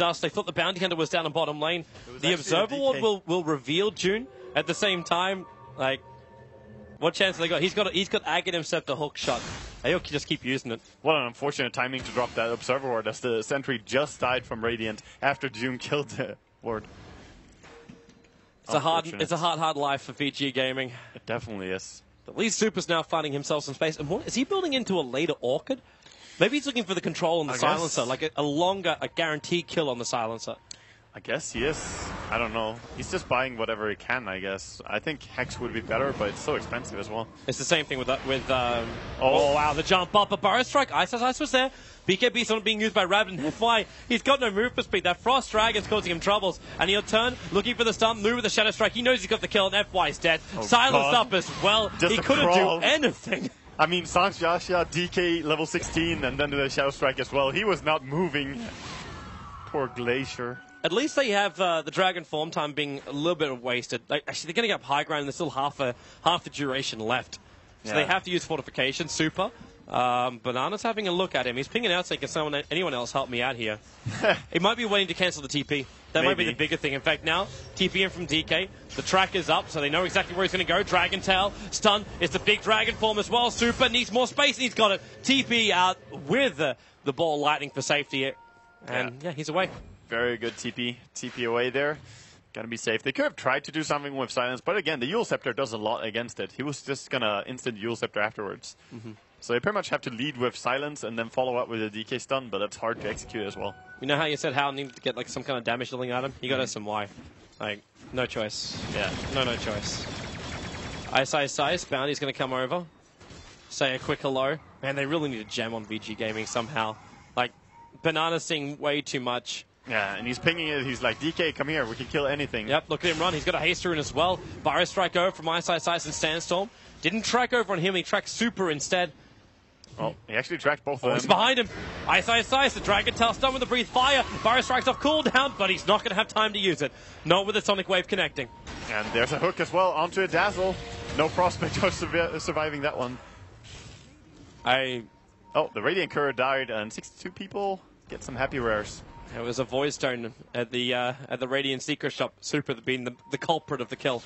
dust. They thought the Bounty Hunter was down in bottom lane. The Observer Ward will reveal June. At the same time, like, what chance have they got? He's got Agate himself to hook shot. They'll just keep using it. What an unfortunate timing to drop that Observer Ward as the sentry just died from Radiant after June killed the ward. It's a hard life for VG Gaming. It definitely is. At least Super's now finding himself some space. And what, is he building into a later Orchid? Maybe he's looking for the control on the silencer, like a guaranteed kill on the silencer. I guess he is. I don't know. He's just buying whatever he can, I guess. I think Hex would be better, but it's so expensive as well. It's the same thing with oh wow, the jump up. But Burrow Strike, Ice was there. BKB's not being used by Rabbit and FY. He's got no movement speed. That Frost Dragon's causing him troubles. And he'll turn, looking for the stun, move with the Shadow Strike. He knows he's got the kill, and FY's dead. Silenced up as well. Just he couldn't do anything. I mean, Sans Yasha, DK level 16, and then the Shadow Strike as well. He was not moving. Poor Glacier. At least they have the Dragon form time being a little bit wasted. Actually, they're getting up high ground, and there's still half the duration left. So they have to use Fortification. Super. Banana's having a look at him. He's pinging out saying, can anyone else help me out here? He might be waiting to cancel the TP. That might be the bigger thing. In fact, now, TP in from DK. The track is up, so they know exactly where he's going to go. Dragon Tail, stun. It's the big Dragon form as well. Super needs more space, and he's got it. TP out with the ball lightning for safety. And, yeah, he's away. Very good TP. TP away there. Gonna be safe. They could have tried to do something with Silence, but again, the Eul Scepter does a lot against it. He was just gonna instant Eul Scepter afterwards. So they pretty much have to lead with Silence and then follow up with a DK stun, but that's hard to execute as well. You know how you said Hal needed to get like some kind of damage dealing at him? You got SMY. Like, no choice. Yeah, no choice. Ice. Bounty's gonna come over. Say a quick hello. Man, they really need a gem on VG Gaming somehow. Like, Banana's seeing way too much. Yeah, and he's pinging it. He's like, DK, come here. We can kill anything. Yep, look at him run. He's got a haste rune as well. Burrow Strike over from Ice and Sandstorm. Didn't track over on him. He tracked Super instead. Oh, he actually tracked both of them. He's behind him. Ice. The Dragon Tail stun with the Breathe Fire. Burrow Strike's off cooldown, but he's not going to have time to use it. Not with the Sonic Wave connecting. And there's a hook as well onto a Dazzle. No prospect of surviving that one. Oh, the Radiant Courier died, and 62 people get some happy rares. There was a Void Stone at the Radiant Secret Shop. Super being the culprit of the kill.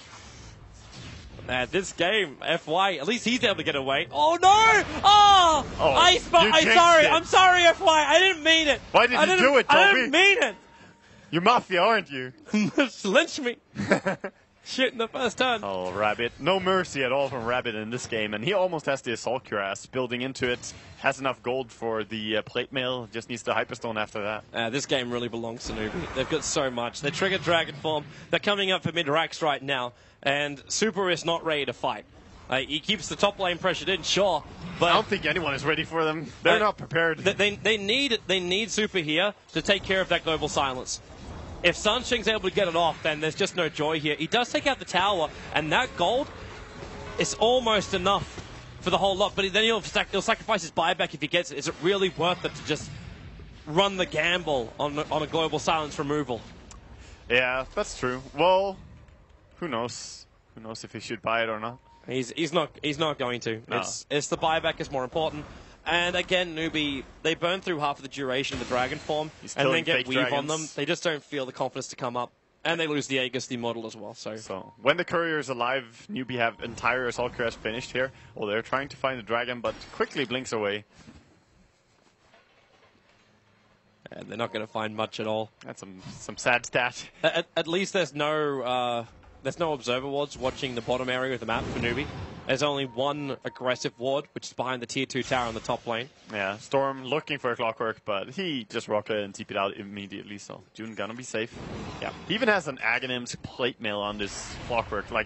This game, FY, at least he's able to get away. Oh no! I'm sorry, FY. I didn't mean it. Why did you do it, Toby? I didn't mean it. You're Mafia, aren't you? Lynch me. Shit in the first turn. Oh, Rabbit. No mercy at all from Rabbit in this game. And he almost has the Assault Cuirass building into it. Has enough gold for the plate mail. Just needs the Hyperstone after that. This game really belongs to Newbie. They've got so much. They triggered Dragon Form. They're coming up for mid-racks right now. And Super is not ready to fight. He keeps the top lane pressured in, sure. But I don't think anyone is ready for them. They're not prepared. They need Super here to take care of that global silence. If Sunshing's able to get it off, then there's just no joy here. He does take out the tower, and that gold is almost enough for the whole lot. But then he'll sacrifice his buyback if he gets it. Is it really worth it to just run the gamble on a global silence removal? Yeah, that's true. Well, who knows? Who knows if he should buy it or not? He's not going to. No. It's the buyback is more important. And again, Newbie, they burn through half of the duration of the Dragon form and then get Weave on them. They just don't feel the confidence to come up. And they lose the Aegis model as well. So when the Courier is alive, Newbie have entire Assault Cuirass finished here. Oh, they're trying to find the Dragon, but quickly blinks away. And they're not going to find much at all. That's some sad stat. At least there's no Observer Wards watching the bottom area of the map for Newbie. There's only one aggressive ward, which is behind the tier 2 tower on the top lane. Yeah, Storm looking for a Clockwork, but he just rocketed and TP'd out immediately, so June gonna be safe. Yeah, he even has an Aghanim's plate mail on this Clockwork. Like,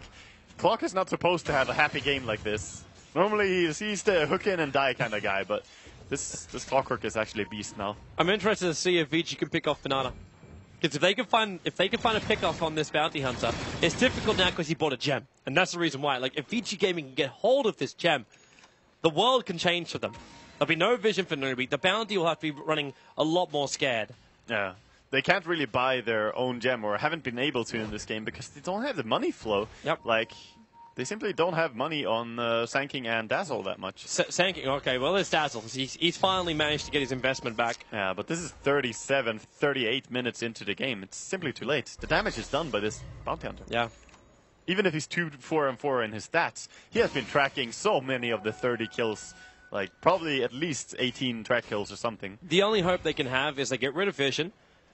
Clock is not supposed to have a happy game like this. Normally he's the hook in and die kind of guy, but this Clockwork is actually a beast now. I'm interested to see if VG can pick off Banana. Because if they can find a pickoff on this Bounty Hunter, it's difficult now because he bought a gem. And that's the reason why. Like, if VG Gaming can get hold of this gem, the world can change for them. There'll be no vision for Newbie. The Bounty will have to be running a lot more scared. Yeah. They can't really buy their own gem, or haven't been able to in this game, because they don't have the money flow. Yep. Like, They simply don't have money on Sanking and Dazzle that much. Sanking, okay, well, there's Dazzle. He's finally managed to get his investment back. Yeah, but this is 37, 38 minutes into the game. It's simply too late. The damage is done by this Bounty Hunter. Yeah. Even if he's 2-4-4 in his stats, he has been tracking so many of the 30 kills. Like, probably at least 18 track kills or something. The only hope they can have is they get rid of Vision,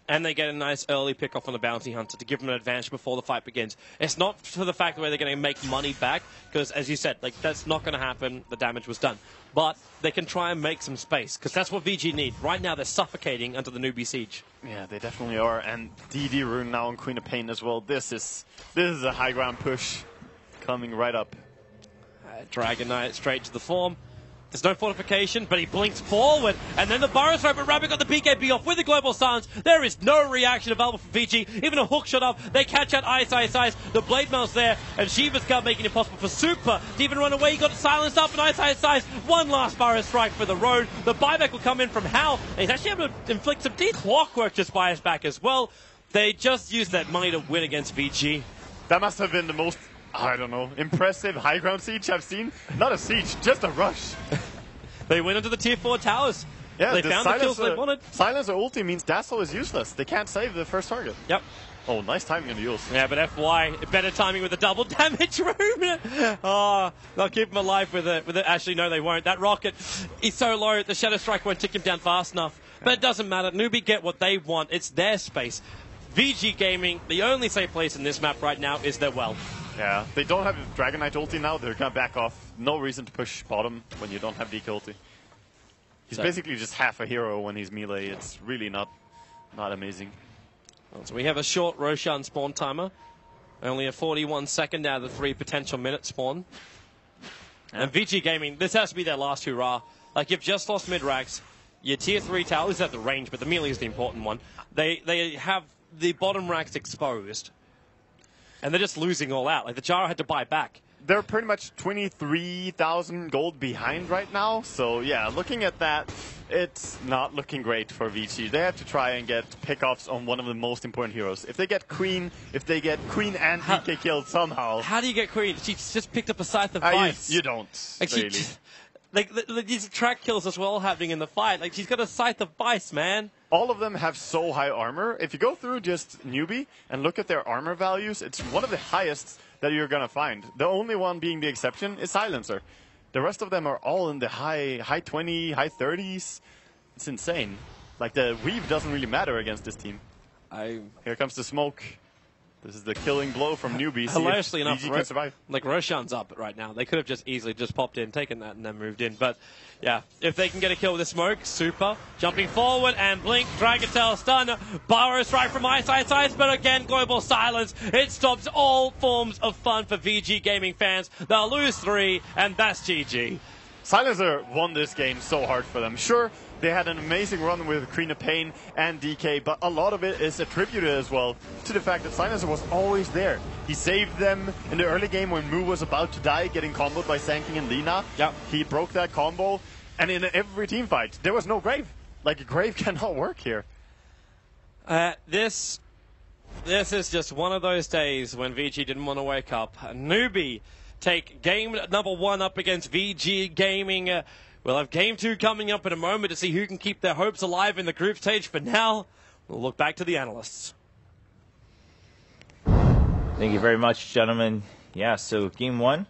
and they get a nice early pick-off on the Bounty Hunter to give them an advantage before the fight begins. It's not for the fact where they're going to make money back, because, as you said, like that's not going to happen. The damage was done. But they can try and make some space, because that's what VG need. Right now, they're suffocating under the newbie siege. Yeah, they definitely are. And DD Rune now on Queen of Pain as well. This is a high ground push coming right up. Dragon Knight straight to the form. There's no fortification, but he blinks forward, and then the Burrow Strike, but Rabbit got the BKB off with the Global Silence. There is no reaction available from VG, even a hook shot up. They catch out Ice. The Blade Mail's there, and Shiva's Guard making it possible for Super to even run away. He got silenced up, and Ice. One last Burrow Strike for the road. The buyback will come in from Hal, and he's actually able to inflict some deep clockwork just by his back as well. They just used that money to win against VG. That must have been the most, I don't know, impressive high ground siege I've seen. Not a siege, just a rush. They went into the tier 4 towers. Yeah, they found the kills they wanted. Silencer ulti means Dazzle is useless. They can't save the first target. Yep. Oh, nice timing on the use. Yeah, but FY, better timing with the double damage room. Oh, they'll keep him alive with it. Actually, no, they won't. That rocket is so low, the Shadow Strike won't tick him down fast enough. But it doesn't matter. Newbie get what they want. It's their space. VG Gaming, the only safe place in this map right now is their well. Yeah, they don't have Dragon Knight ulti now. They're going to back off. No reason to push bottom when you don't have DK ulti. He's basically just half a hero when he's melee. It's really not amazing. So we have a short Roshan spawn timer. Only a 41-second out of the 3 potential minute spawn. Yeah. And VG Gaming, this has to be their last hurrah. Like, you've just lost mid-racks. Your tier 3 tower is at the range, but the melee is the important one. They have the bottom racks exposed. And they're just losing all out. Like, the Jara had to buy back. They're pretty much 23,000 gold behind right now. So, yeah, looking at that, it's not looking great for VG. They have to try and get pickoffs on one of the most important heroes. If they get Queen and DK killed somehow. How do you get Queen? She just picked up a Scythe of Vice. You don't, like really. These track kills as well happening in the fight. Like, she's got a Scythe of Vice, man. All of them have so high armor. If you go through just newbie and look at their armor values, it's one of the highest that you're going to find. The only one being the exception is Silencer. The rest of them are all in the high 20, high 30s. It's insane. Like, the weave doesn't really matter against this team. Here comes the smoke. This is the killing blow from newbies. Hilariously enough, VG can survive. Like, Roshan's up right now. They could have just easily just popped in, taken that, and then moved in. But, yeah, if they can get a kill with the smoke, Super. Jumping forward, and Blink, Dragon Tail stun. Burrow Strike from Ice, but again, Global Silence. It stops all forms of fun for VG Gaming fans. They'll lose 3, and that's GG. Silencer won this game so hard for them. Sure, they had an amazing run with Queen of Pain and DK, but a lot of it is attributed as well to the fact that Silencer was always there. He saved them in the early game when Mu was about to die, getting comboed by Sanking and Lina. Yep. He broke that combo, and in every team fight, there was no Grave. Like, a Grave cannot work here. This is just one of those days when VG didn't want to wake up. A newbie take game number 1 up against VG Gaming. We'll have game 2 coming up in a moment to see who can keep their hopes alive in the group stage. For now, we'll look back to the analysts. Thank you very much, gentlemen. Yeah, so game 1,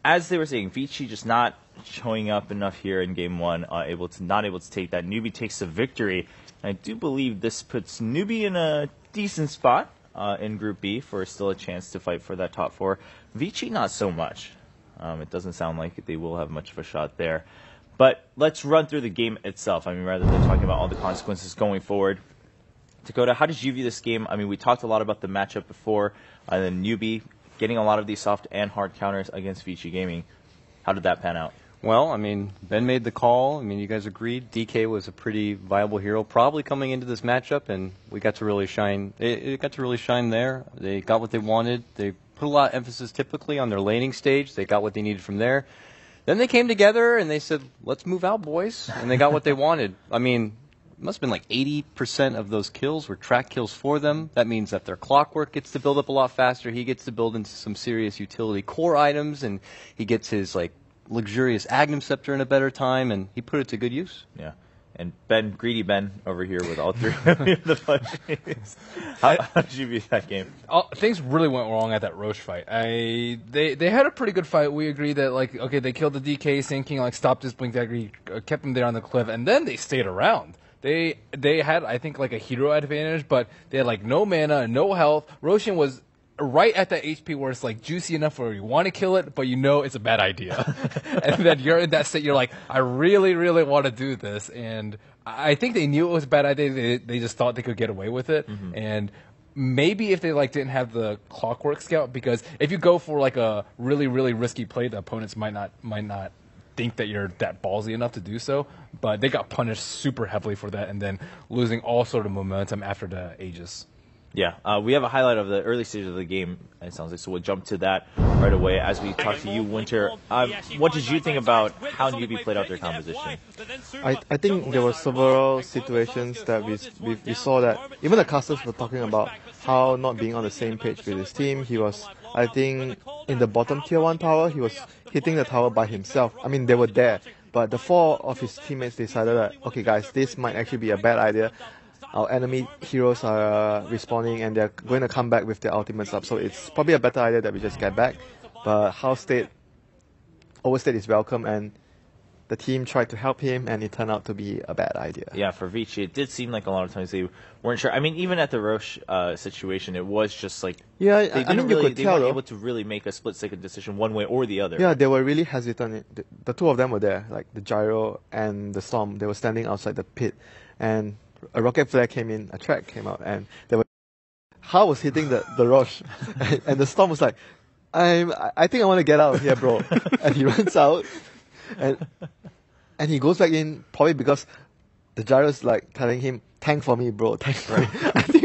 as they were saying, VG just not showing up enough here in game 1, not able to take that. Newbie takes the victory. And I do believe this puts Newbie in a decent spot in Group B for still a chance to fight for that top 4. VG not so much. It doesn't sound like they will have much of a shot there. But let's run through the game itself. I mean, rather than talking about all the consequences going forward. Dakota, how did you view this game? I mean, we talked a lot about the matchup before, and then Newbie getting a lot of these soft and hard counters against VG Gaming. How did that pan out? Well, I mean, Ben made the call. I mean, you guys agreed. DK was a pretty viable hero, probably coming into this matchup, and we got to really shine. It got to really shine there. They got what they wanted. They put a lot of emphasis typically on their laning stage. They got what they needed from there. Then they came together and they said, let's move out, boys. And they got what they wanted. I mean, must have been like 80% of those kills were track kills for them. That means that their clockwork gets to build up a lot faster. He gets to build into some serious utility core items, and he gets his like luxurious Agnum Scepter in a better time, and he put it to good use. Yeah. And Ben, greedy Ben, over here with all 3 of the punches. How did you beat that game? Things really went wrong at that Roche fight. They had a pretty good fight. We agreed that, like, okay, they killed the DK, Sand King, like, stopped his Blink Dagger, kept him there on the cliff, and then they stayed around. They had, I think, like, a hero advantage, but they had, like, no mana, no health. Roshan was right at that HP where it's like juicy enough where you want to kill it, but you know it's a bad idea. And then you're in that state, you're like, I really, really want to do this. And I think they knew it was a bad idea. They just thought they could get away with it. Mm-hmm. And maybe if they like didn't have the Clockwork Scout, because if you go for like a really, really risky play, the opponents might not think that you're that ballsy enough to do so. But they got punished super heavily for that, and then losing all sort of momentum after the Aegis. Yeah, we have a highlight of the early stages of the game, it sounds like, so we'll jump to that right away as we talk to you, Winter. What did you think about how Newbie played out their composition? I think there were several situations that we saw that even the casters were talking about how not being on the same page with his team. He was, I think, in the bottom tier 1 tower, he was hitting the tower by himself. I mean, they were there, but the 4 of his teammates decided that, okay guys, this might actually be a bad idea. Our enemy heroes are respawning and they're going to come back with their ultimates up. So it's probably a better idea that we just get back. But overstate is welcome, and the team tried to help him, and it turned out to be a bad idea. Yeah, for Vici, it did seem like a lot of times they weren't sure. I mean, even at the Roche situation, it was just like they weren't able to really make a split-second decision one way or the other. Yeah, they were really hesitant. The 2 of them were there, like the Gyro and the Storm. They were standing outside the pit, and a rocket flare came in, a track came out, and they were. How was hitting the Roche, and the Storm was like, I think I want to get out of here, bro. And he runs out, and he goes back in probably because the Gyro's like telling him, tank for me, bro, tank for me. I think